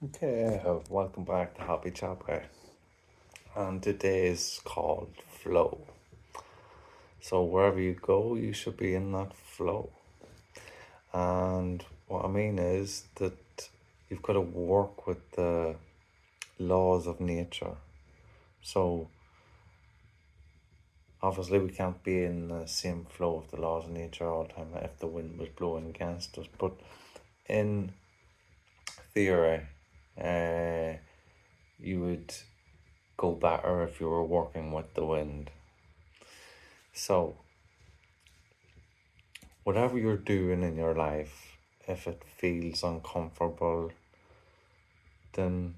Okay, welcome back to Happy Chapter. And today is called Flow. So wherever you go, you should be in that flow. And what I mean is that you've got to work with the laws of nature. So obviously we can't be in the same flow of the laws of nature all the time if the wind was blowing against us. But in theory, you would go better if you were working with the wind. So, whatever you're doing in your life, if it feels uncomfortable, then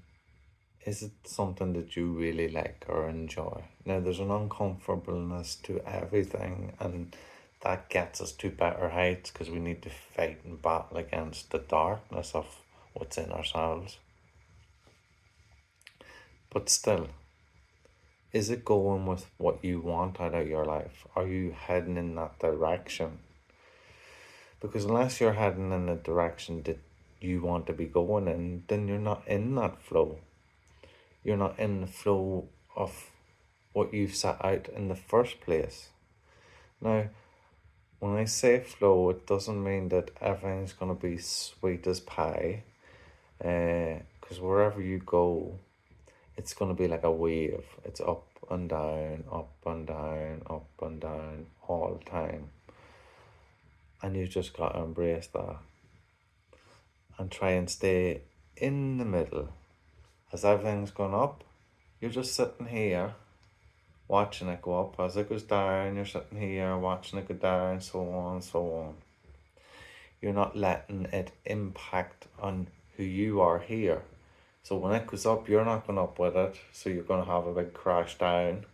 is it something that you really like or enjoy? Now, there's an uncomfortableness to everything, and that gets us to better heights because we need to fight and battle against the darkness of what's in ourselves. But still, is it going with what you want out of your life? Are you heading in that direction? Because unless you're heading in the direction that you want to be going in, then you're not in that flow. You're not in the flow of what you've set out in the first place. Now, when I say flow, it doesn't mean that everything's going to be sweet as pie. Because wherever you go, it's going to be like a wave. It's up and down, up and down, up and down all the time. And you just got to embrace that and try and stay in the middle. As everything's gone up, you're just sitting here watching it go up. As it goes down, you're sitting here watching it go down, so on and so on. You're not letting it impact on who you are here. So when it goes up, you're not going up with it, so you're going to have a big crash down.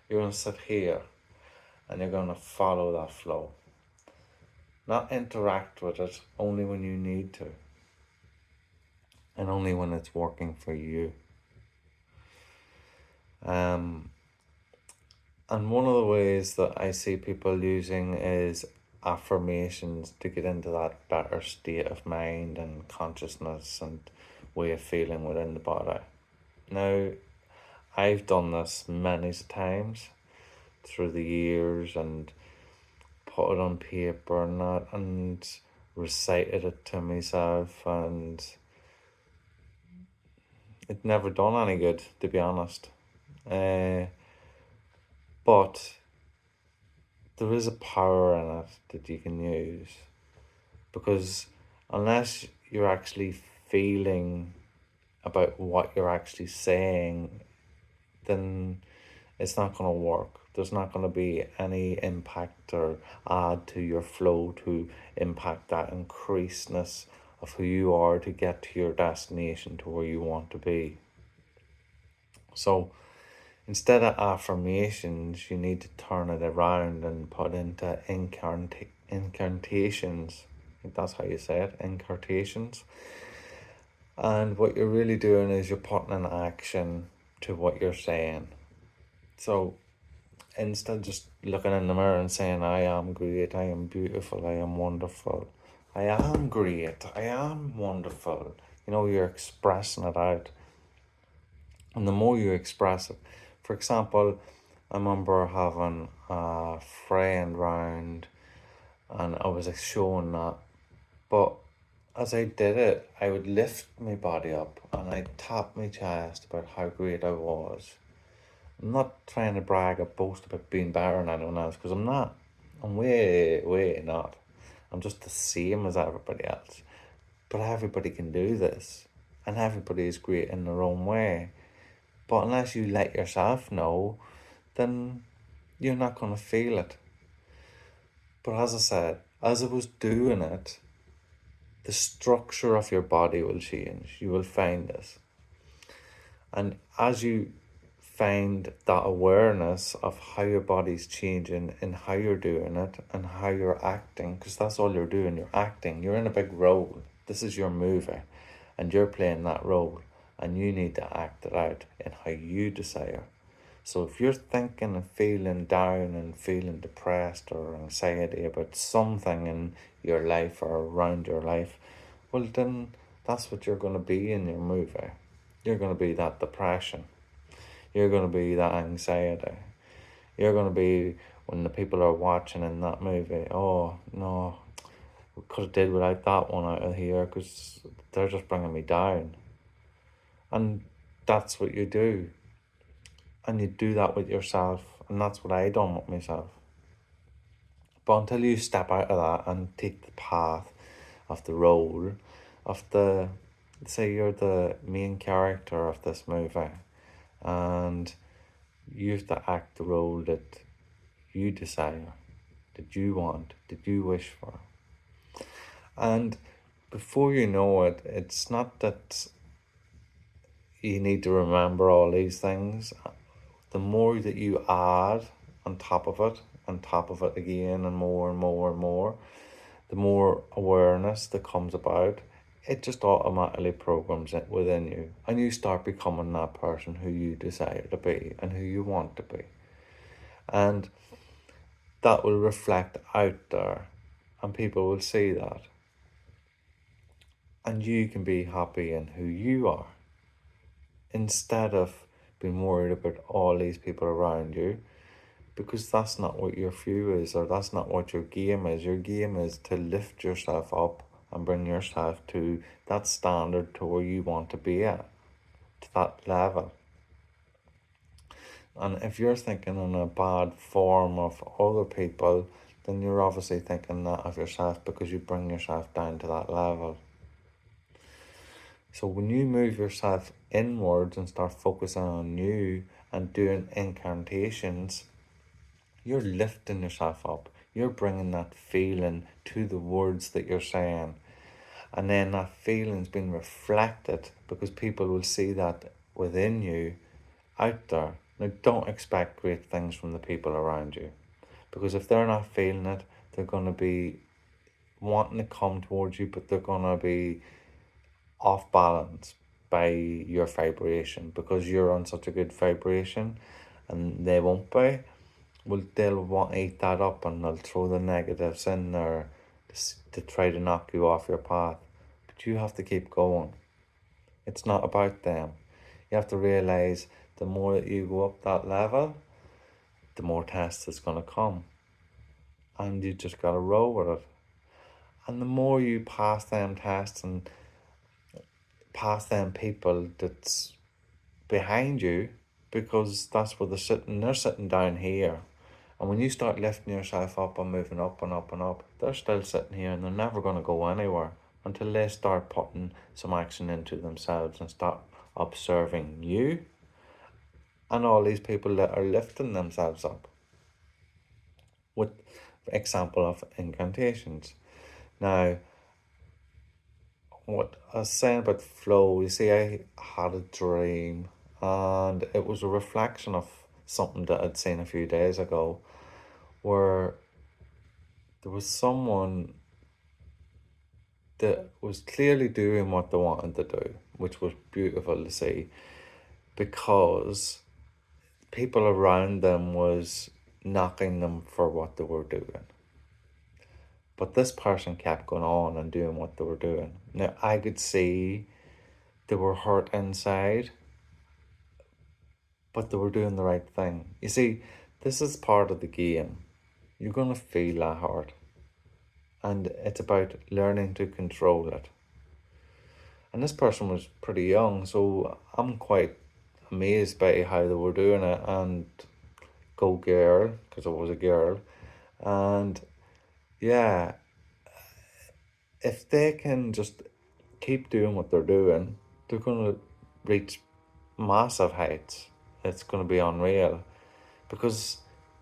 You're going to sit here and you're going to follow that flow. Not interact with it only when you need to, and only when it's working for you. And one of the ways that I see people using is affirmations to get into that better state of mind and consciousness and way of feeling within the body. Now, I've done this many times through the years and put it on paper and that and recited it to myself, and it never done any good, to be honest. But there is a power in it that you can use, because unless you're actually feeling about what you're actually saying, then it's not going to work. There's not going to be any impact or add to your flow to impact that increasedness of who you are to get to your destination, to where you want to be. So instead of affirmations, you need to turn it around and put into incantations. I think that's how you say it, incantations. And what you're really doing is you're putting an action to what you're saying. So instead of just looking in the mirror and saying, I am great, I am beautiful, I am wonderful, I am great, I am wonderful. You're expressing it out. And the more you express it, for example, I remember having a friend round and I was showing that. But as I did it, I would lift my body up and I'd tap my chest about how great I was. I'm not trying to brag or boast about being better than anyone else, because I'm not. I'm way, way not. I'm just the same as everybody else. But everybody can do this, and everybody is great in their own way. But unless you let yourself know, then you're not going to feel it. But as I said, as I was doing it, the structure of your body will change. You will find this. And as you find that awareness of how your body's changing and how you're doing it and how you're acting, because that's all you're doing, you're acting. You're in a big role. This is your movie, and you're playing that role, and you need to act it out in how you desire. So if you're thinking and feeling down and feeling depressed or anxiety about something in your life or around your life, well then that's what you're going to be in your movie. You're going to be that depression. You're going to be that anxiety. You're going to be, when the people are watching in that movie, oh no, we could have did without that one out of here because they're just bringing me down. And that's what you do. And you do that with yourself. And that's what I done with myself. But until you step out of that and take the path of the role of the, say you're the main character of this movie, and you have to act the role that you desire, that you want, that you wish for. And before you know it, it's not that you need to remember all these things. The more that you add on top of it, on top of it again, and more and more and more, the more awareness that comes about, it just automatically programs it within you. And you start becoming that person who you desire to be and who you want to be. And that will reflect out there, and people will see that. And you can be happy in who you are instead of being worried about all these people around you, because that's not what your view is, or that's not what your game is. Your game is to lift yourself up and bring yourself to that standard, to where you want to be at, to that level. And if you're thinking in a bad form of other people, then you're obviously thinking that of yourself, because you bring yourself down to that level. So when you move yourself inwards and start focusing on you and doing incantations, you're lifting yourself up. You're bringing that feeling to the words that you're saying. And then that feeling's been reflected, because people will see that within you out there. Now, don't expect great things from the people around you, because if they're not feeling it, they're going to be wanting to come towards you, but they're going to be off balance by your vibration, because you're on such a good vibration and they won't be. Well, they'll want to eat that up, and they'll throw the negatives in there to try to knock you off your path. But you have to keep going. It's not about them. You have to realize the more that you go up that level, the more tests it's going to come. And you just got to roll with it. And the more you pass them tests and pass them people that's behind you, because that's where they're sitting down here. And when you start lifting yourself up and moving up and up and up, they're still sitting here, and they're never going to go anywhere until they start putting some action into themselves and start observing you and all these people that are lifting themselves up. With example of incantations. Now, what I was saying about flow, you see, I had a dream, and it was a reflection of something that I'd seen a few days ago, where there was someone that was clearly doing what they wanted to do, which was beautiful to see, because people around them was knocking them for what they were doing. But this person kept going on and doing what they were doing. Now, I could see they were hurt inside, but they were doing the right thing. You see, this is part of the game. You're going to feel that hurt. And it's about learning to control it. And this person was pretty young, so I'm quite amazed by how they were doing it. And go girl, because I was a girl. And yeah, if they can just keep doing what they're doing, they're going to reach massive heights. It's going to be unreal, because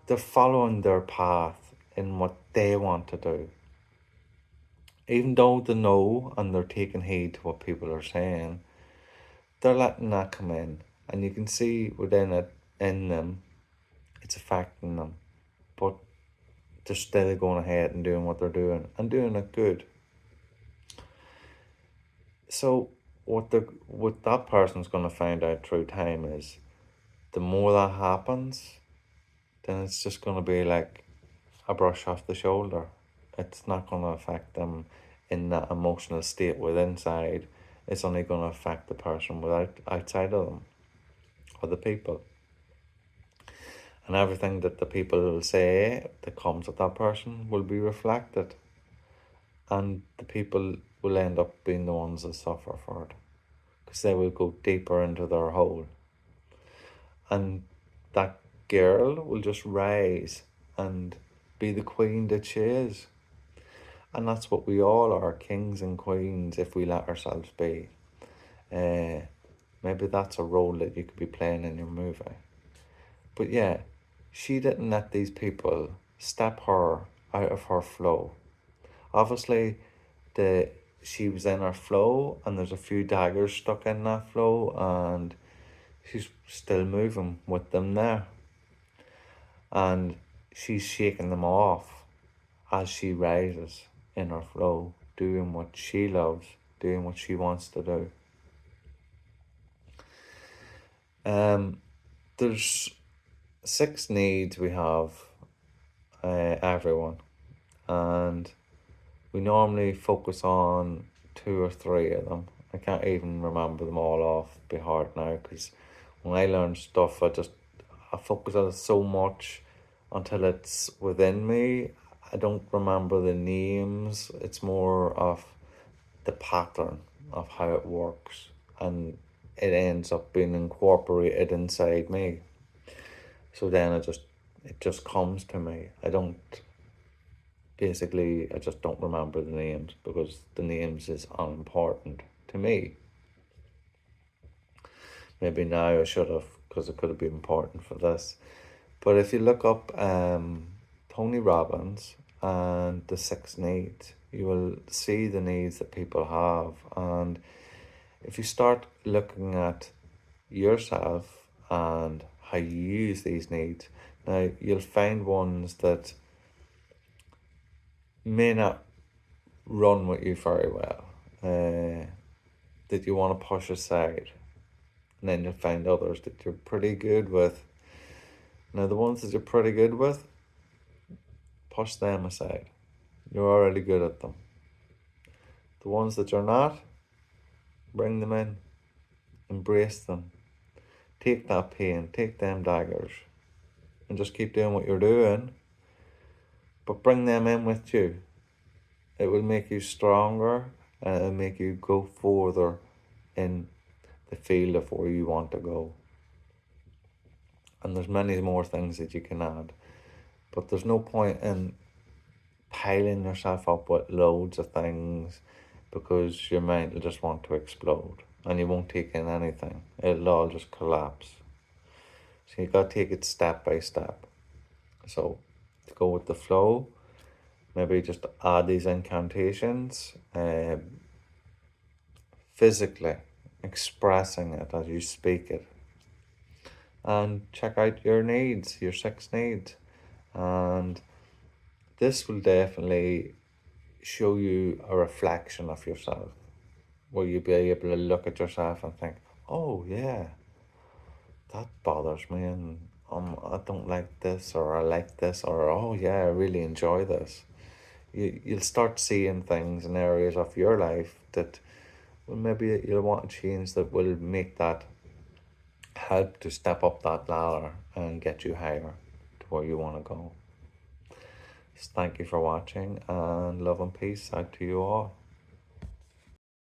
they're following their path in what they want to do. Even though they know and they're taking heed to what people are saying, they're letting that come in. And you can see within it, in them, it's affecting them. But they're still going ahead and doing what they're doing, and doing it good. So what that person's going to find out through time is, the more that happens, then it's just going to be like a brush off the shoulder. It's not going to affect them in that emotional state with inside, it's only going to affect the person outside of them, or the people. And everything that the people will say that comes with that person will be reflected. And the people will end up being the ones that suffer for it, because they will go deeper into their hole. And that girl will just rise and be the queen that she is. And that's what we all are, kings and queens, if we let ourselves be. Maybe that's a role that you could be playing in your movie. But yeah, she didn't let these people step her out of her flow. Obviously, she was in her flow, and there's a few daggers stuck in that flow, and she's still moving with them there. And she's shaking them off as she rises in her flow, doing what she loves, doing what she wants to do. There's 6 needs we have, everyone, and we normally focus on 2 or 3 of them. I can't even remember them all off by heart now, because when I learn stuff, I focus on it so much until it's within me. I don't remember the names. It's more of the pattern of how it works, and it ends up being incorporated inside me. So then it just comes to me. I just don't remember the names, because the names is unimportant to me. Maybe now I should have, because it could have been important for this. But if you look up Tony Robbins and the 6 needs, you will see the needs that people have. And if you start looking at yourself and how you use these needs, now you'll find ones that may not run with you very well, that you want to push aside. And then you'll find others that you're pretty good with. Now, the ones that you're pretty good with, push them aside. You're already good at them. The ones that you're not, bring them in. Embrace them. Take that pain, take them daggers, and just keep doing what you're doing. But bring them in with you. It will make you stronger, and it'll make you go further in the field of where you want to go. And there's many more things that you can add, but there's no point in piling yourself up with loads of things, because your mind will just want to explode and you won't take in anything. It'll all just collapse. So you got to take it step by step. So to go with the flow, maybe just add these incantations, physically expressing it as you speak it. And check out your needs, your 6 needs. And this will definitely show you a reflection of yourself, where you'll be able to look at yourself and think, oh yeah, that bothers me, and I don't like this, or I like this, or oh yeah, I really enjoy this. You'll start seeing things in areas of your life that, well, maybe you'll want to change, that will make that help to step up that ladder and get you higher to where you want to go. So thank you for watching, and love and peace out to you all.